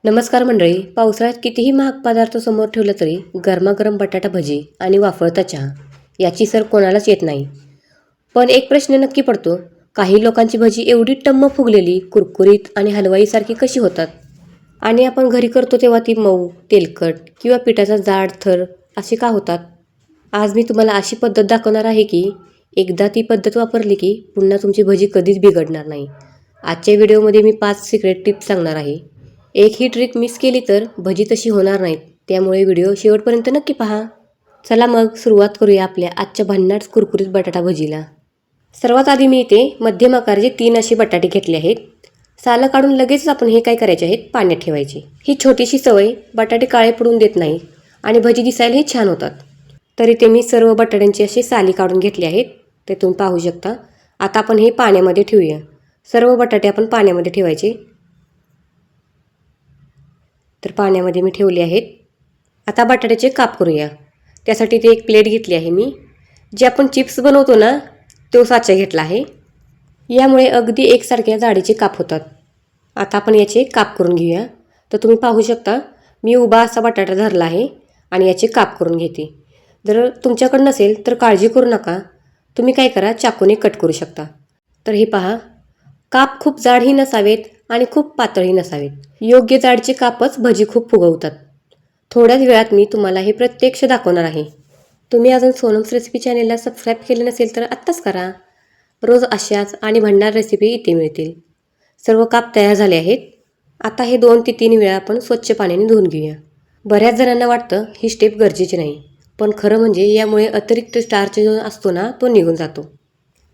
नमस्कार मंडळी. पावसाळ्यात कितीही महाग पदार्थ समोर ठेवलं तरी गरमागरम बटाटा भजी आणि वाफळता चहा याची सर कोणालाच येत नाही. पण एक प्रश्न नक्की पडतो, काही लोकांची भजी एवढी टम्म फुगलेली, कुरकुरीत आणि हलवाईसारखी कशी होतात? आणि आपण घरी करतो तेव्हा ती मऊ, तेलकट किंवा पिठाचा जाड थर असे का होतात? आज मी तुम्हाला अशी पद्धत दाखवणार आहे की एकदा ती पद्धत वापरली की पुन्हा तुमची भजी कधीच बिघडणार नाही. आजच्या व्हिडिओमध्ये मी 5 सिक्रेट टिप्स सांगणार आहे. एक ही ट्रिक मिस केली तर भजी तशी होणार नाहीत. त्यामुळे व्हिडिओ शेवटपर्यंत नक्की पहा. चला मग सुरुवात करूया आपल्या आजच्या भन्नाट कुरकुरीत बटाटा भजीला. सर्वात आधी मी इथे मध्यम आकाराचे 3 असे बटाटे घेतले आहेत. सालं काढून लगेच आपण हे काय करायचे आहेत, पाण्यात ठेवायचे. ही छोटीशी सवय बटाटे काळे पडून देत नाही आणि भजी दिसायलाही छान होतात. तरी ते मी सर्व बटाट्यांची अशी साली काढून घेतली आहेत. ते तुम्ही पाहू शकता. आता आपण हे पाण्यामध्ये ठेवूया. सर्व बटाटे आपण पाण्यामध्ये ठेवायचे. तर पाण्यामध्ये मी ठेवले आहेत. आता बटाट्याचे काप करूया. त्यासाठी ते एक प्लेट घेतली आहे मी. जे आपण चिप्स बनवतो ना, तो साचा घेतला आहे. यामुळे अगदी एकसारख्या जाडीचे काप होतात. आता आपण याचे काप करून घेऊया. तर तुम्ही पाहू शकता, मी उभा असा बटाटा धरला आहे आणि याचे काप करून घेते. जर तुमच्याकडे नसेल तर काळजी करू नका. तुम्ही काय करा, चाकूने कट करू शकता. तर हे पहा, काप खूप जाडही नसावेत आणि खूप पातळही नसावेत. योग्य जाडचे कापच भजी खूप फुगवतात. थोड्याच वेळात मी तुम्हाला हे प्रत्यक्ष दाखवणार आहे. तुम्ही अजून सोनम्स रेसिपी चॅनेलला सबस्क्राईब केले नसेल तर आत्ताच करा. रोज अशाच आणि भन्नाट रेसिपी इथे मिळतील. सर्व काप तयार झाले आहेत. आता हे 2 ते 3 वेळा आपण स्वच्छ पाण्याने धुवून घेऊया. बऱ्याच जणांना वाटतं ही स्टेप गरजेची नाही, पण खरं म्हणजे यामुळे अतिरिक्त स्टार्च जो असतो ना, तो निघून जातो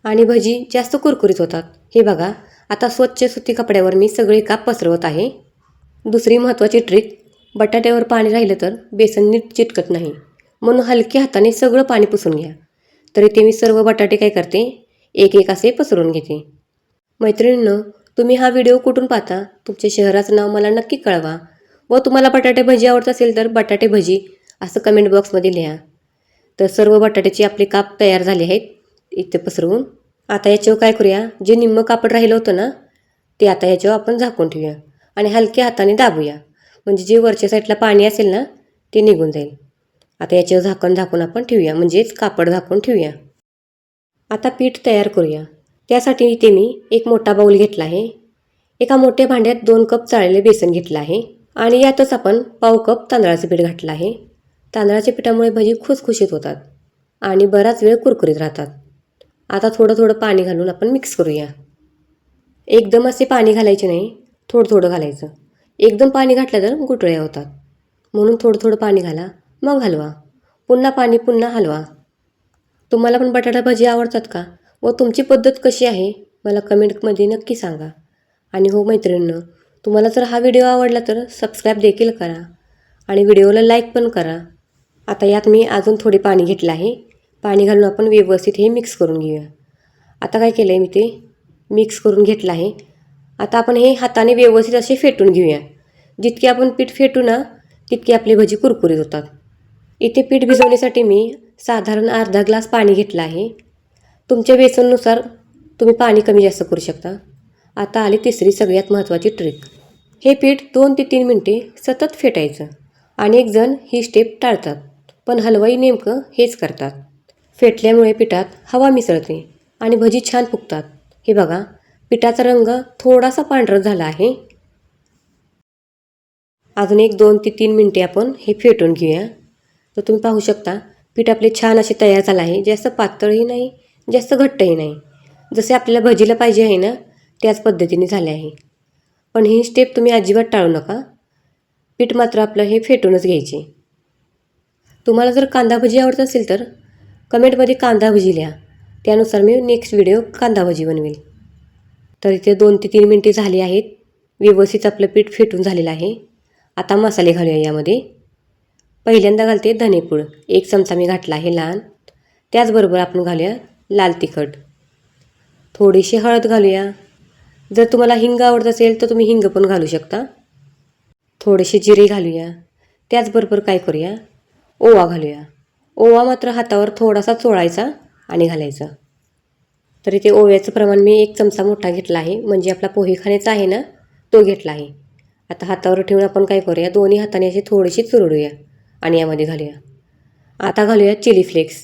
आणि भजी जास्त कुरकुरीत होतात. हे बघा, आता स्वच्छ सुती कपड्यावर मी सगळे काप पसरवत आहे. दुसरी महत्त्वाची ट्रिक, बटाट्यावर पाणी राहिलं तर बेसन नीट चिटकत नाही, म्हणून हलक्या हाताने सगळं पाणी पुसून घ्या. तरी ते मी सर्व बटाटे काय करते, एक एक असे पसरून घेते. मैत्रिणींनो, तुम्ही हा व्हिडिओ कुठून पाहता? तुमच्या शहराचं नाव मला नक्की कळवा. व तुम्हाला बटाटे भजी आवडत असेल तर बटाटे भजी असं कमेंट बॉक्समध्ये लिहा. तर सर्व बटाट्याचे आपले काप तयार झाले आहेत इथे पसरवून. आता याच्यावर काय करूया, जे निम्मं कापड राहिलं होतं ना, ते आता याच्यावर आपण झाकून ठेवूया आणि हलक्या हाताने दाबूया. म्हणजे जे वरच्या साईडला पाणी असेल ना, ते निघून जाईल. आता याच्यावर झाकून आपण ठेवूया, म्हणजेच कापड झाकून ठेवूया. आता पीठ तयार करूया. त्यासाठी इथे मी एक मोठा बाऊल घेतला आहे. एका मोठ्या भांड्यात 2 कप चाळलेले बेसन घेतलं आहे आणि यातच आपण पाव कप तांदळाचं पीठ घातलं आहे. तांदळाच्या पिठामुळे भजी खुसखुशीत होतात आणि बराच वेळ कुरकुरीत राहतात. आता थोडं थोडं पाणी घालून आपण मिक्स करूया. एकदम असे पाणी घालायचे नाही, थोडं थोडं घालायचं. एकदम पाणी घातलं तर गुठळ्या होतात, म्हणून थोडं थोडं पाणी घाला, मग हलवा. पुन्हा पाणी, पुन्हा हलवा. तुम्हाला पण बटाटा भजी आवडतात का? व तुमची पद्धत कशी आहे मला कमेंटमध्ये नक्की सांगा. आणि हो मैत्रिणींनो, तुम्हाला जर हा व्हिडिओ आवडला तर सबस्क्राईब देखील करा आणि व्हिडिओला लाईक पण करा. आता यात मी अजून थोडे पाणी घेतलं आहे. पाणी घालून आपण व्यवस्थित हे मिक्स करून घेऊया. आता काय केलं आहे, मी ते मिक्स करून घेतलं आहे. आता आपण हे हाताने व्यवस्थित असे फेटून घेऊया. जितके आपण पीठ फेटू ना, तितके आपली भजी कुरकुरीत होतात. इथे पीठ भिजवण्यासाठी मी साधारण अर्धा ग्लास पाणी घेतलं आहे. तुमच्या बेसननुसार तुम्ही पाणी कमी जास्त करू शकता. आता आली तिसरी सगळ्यात महत्त्वाची ट्रिक. हे पीठ 2 ते 3 मिनटे सतत फेटायचं. अनेक जण ही स्टेप टाळतात, पण हलवाई नेमकं हेच करतात. फेटल्यामुळे पिठात हवा मिसळते आणि भजी छान फुगतात. हे बघा, पिठाचा रंग थोडासा पांढरट झाला आहे. अजून एक 2 ते 3 मिनटे आपण हे फेटून घेऊया. तर तुम्ही पाहू शकता, पीठ आपले छान असे तयार झालं आहे. जास्त पातळही नाही, जास्त घट्टही नाही. जसे आपल्याला भजीला पाहिजे आहे ना, त्याच पद्धतीने झाले आहे. पण ही स्टेप तुम्ही अजिबात टाळू नका. पीठ मात्र आपलं हे फेटूनच घ्यायचे. तुम्हाला जर कांदा भजी आवडत असेल तर कमेंटमध्ये कांदा भजी लिहा. त्यानुसार मी नेक्स्ट व्हिडिओ कांदा भजी बनवेल. तर इथे 2 ते 3 मिनटे झाली आहेत. व्यवस्थित आपलं पीठ फेटून झालेलं आहे. आता मसाले घालूया यामध्ये. पहिल्यांदा घालते धनेपूड, 1 चमचा मी घातला आहे लहान. त्याचबरोबर आपण घालूया लाल तिखट. थोडीशी हळद घालूया. जर तुम्हाला हिंग आवडत असेल तर तुम्ही हिंग पण घालू शकता. थोडेसे जिरे घालूया. त्याचबरोबर काय करूया, ओवा घालूया. ओवा मात्र हातावर थोडासा चोळायचा आणि घालायचा. तर इथे ओव्याचं प्रमाण मी 1 चमचा मोठा घेतला आहे, म्हणजे आपला पोहे खाण्याचा आहे ना, तो घेतला आहे. आता हातावर ठेवून आपण काय करूया, दोन्ही हाताने अशी थोडीशी चुरडूया आणि यामध्ये घालूया. आता घालूया चिली फ्लेक्स,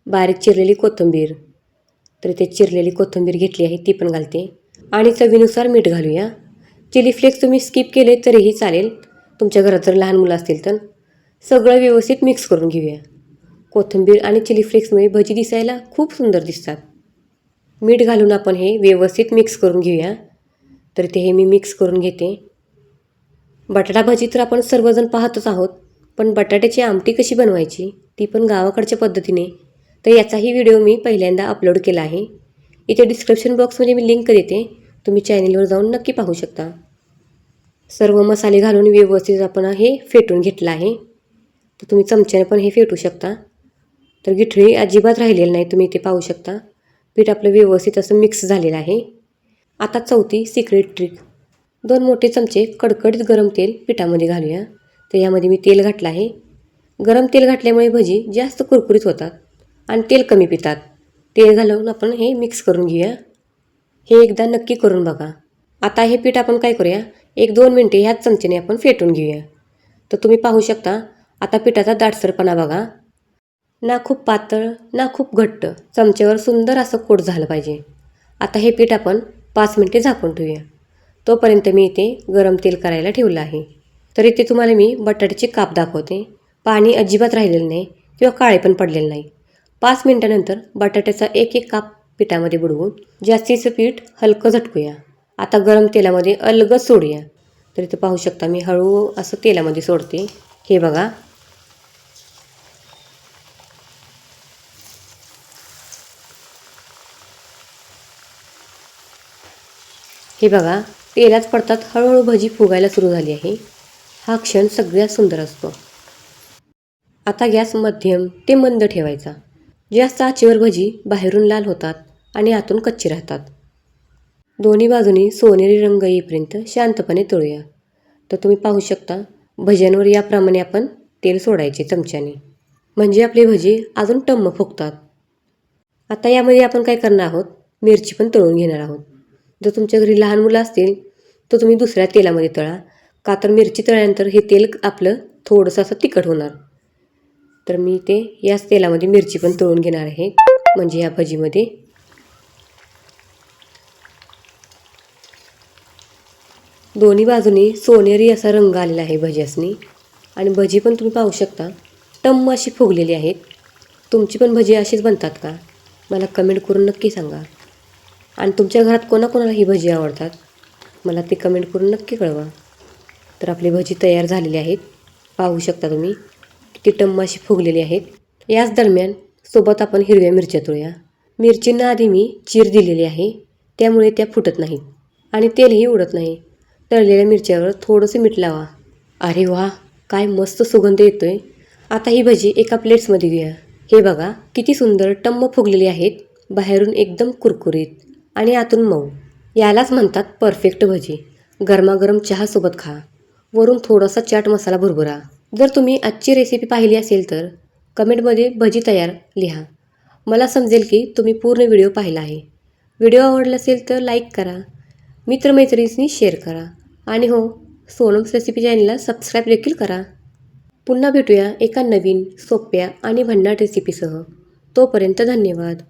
बारीक चिरलेली कोथिंबीर. तर इथे चिरलेली कोथिंबीर घेतली आहे, ती पण घालते. आणि चवीनुसार मीठ घालूया. चिली फ्लेक्स तुम्ही स्किप केले तरीही चालेल, तुमच्या घरात जर लहान मुलं असतील तर. सगळं व्यवस्थित मिक्स करून घेऊया. कोथिंबीर आणि चिली फ्लेक्समुळे भजी दिसायला खूप सुंदर दिसतात. मीठ घालून आपण हे व्यवस्थित मिक्स करून घेऊया. तर ते हे मी मिक्स करून घेते. बटाटा भजी तर आपण सर्वजण पाहतच आहोत, पण बटाट्याची आमटी कशी बनवायची ती पण गावाकडच्या पद्धतीने, तर याचाही व्हिडिओ मी पहिल्यांदा अपलोड केला आहे. इथे डिस्क्रिप्शन बॉक्समध्ये मी लिंक देते, तुम्ही चॅनलवर जाऊन नक्की पाहू शकता. सर्व मसाले घालून व्यवस्थित आपण हे फेटून घेतलं आहे. तर तुम्ही चमच्याने पण हे फेटू शकता. तर गिठळी अजिबात राहिलेली नाही, तुम्ही इथे पाहू शकता. पीठ आपलं व्यवस्थित असं मिक्स झालेलं आहे. आता चौथी सिक्रेट ट्रिक, 2 मोठे चमचे कडकडीत गरम तेल पिठामध्ये घालूया. तर यामध्ये मी तेल घातलं आहे. गरम तेल घातल्यामुळे भजी जास्त कुरकुरीत होतात आणि तेल कमी पितात. तेल घालून आपण हे मिक्स करून घेऊया. हे एकदा नक्की करून बघा. आता हे पीठ आपण काय करूया, 1-2 मिनटे ह्याच चमच्याने आपण फेटून घेऊया. तर तुम्ही पाहू शकता आता पिठाचा दाटसरपणा बघा. ना खूप पातळ ना खूप घट्ट, चमच्यावर सुंदर असं कोट झालं पाहिजे. आता हे पीठ आपण 5 मिनटे झाकून ठेवूया. तोपर्यंत मी इथे गरम तेल करायला ठेवलं आहे. तर इथे तुम्हाला मी बटाट्याचे काप दाखवते. पाणी अजिबात राहिलेलं नाही किंवा काळे पण पडलेलं नाही. 5 मिनटानंतर बटाट्याचा एक एक काप पिठामध्ये बुडवून जास्तीचं पीठ हलकं झटकूया. आता गरम तेलामध्ये अलगद सोडूया. तर इथं पाहू शकता मी हळू असं तेलामध्ये सोडते. हे बघा. हे बघा, तेलात पडतात हळूहळू भजी फुगायला सुरू झाली आहे. हा क्षण सगळ्यात सुंदर असतो. आता गॅस मध्यम ते मंद ठेवायचा. जास्त आचेवर भजी बाहेरून लाल होतात आणि आतून कच्ची राहतात. दोन्ही बाजूनी सोनेरी रंग येईपर्यंत शांतपणे तळूया. तर तुम्ही पाहू शकता भज्यांवर याप्रमाणे आपण तेल सोडायचे चमच्याने, म्हणजे आपली भजी अजून टम्म फुगतात. आता यामध्ये आपण काय करणार आहोत, मिरची पण तळून घेणार आहोत. जर तुमच्या घरी लहान मुलं असतील तर तुम्ही दुसऱ्या तेलामध्ये तळा, का तर मिरची तळल्यानंतर हे तेल आपलं थोडंसं असं तिखट होणार. तर मी ते याच तेलामध्ये मिरची पण तळून घेणार आहे, म्हणजे या भजीमध्ये. दोन्ही बाजूनी सोनेरी असा रंग आलेला आहे भज्यासनी. आणि भजी पण तुम्ही पाहू शकता टम्म अशी फुगलेली आहेत. तुमची पण भजी अशीच बनतात का, मला कमेंट करून नक्की सांगा. आणि तुमच्या घरात कोणाकोणाला ही भजी आवडतात मला ते कमेंट करून नक्की कळवा. तर आपली भजी तयार झालेली आहेत. पाहू शकता तुम्ही किती टम्म अशी फुगलेली आहेत. याच दरम्यान सोबत आपण हिरव्या मिरच्या तळूया. मिरचींना आधी मी चीर दिलेली आहे, त्यामुळे त्या फुटत नाहीत आणि तेलही उडत नाही. तळलेल्या मिरच्यावर थोडंसं मीठ लावा. अरे वा, काय मस्त सुगंध येतोय. आता ही भजी एका प्लेट्समध्ये घेऊया. हे बघा किती सुंदर टम्म फुगलेली आहेत. बाहेरून एकदम कुरकुरीत आणि आतून मऊ. यालाच म्हणतात परफेक्ट भजी. गरमागरम चहासोबत खा, वरून थोडासा चाट मसाला भुरभुरा. जर तुम्ही आजची रेसिपी पाहिली असेल तर कमेंटमध्ये भजी तयार लिहा. मला समजेल की तुम्ही पूर्ण व्हिडिओ पाहिला आहे. व्हिडिओ आवडला असेल तर लाईक करा, मित्रमैत्रिणींनी शेअर करा आणि हो, सोनम्स रेसिपी चॅनलला सबस्क्राईब देखील करा. पुन्हा भेटूया एका नवीन सोप्या आणि भन्नाट रेसिपीसह. तोपर्यंत धन्यवाद.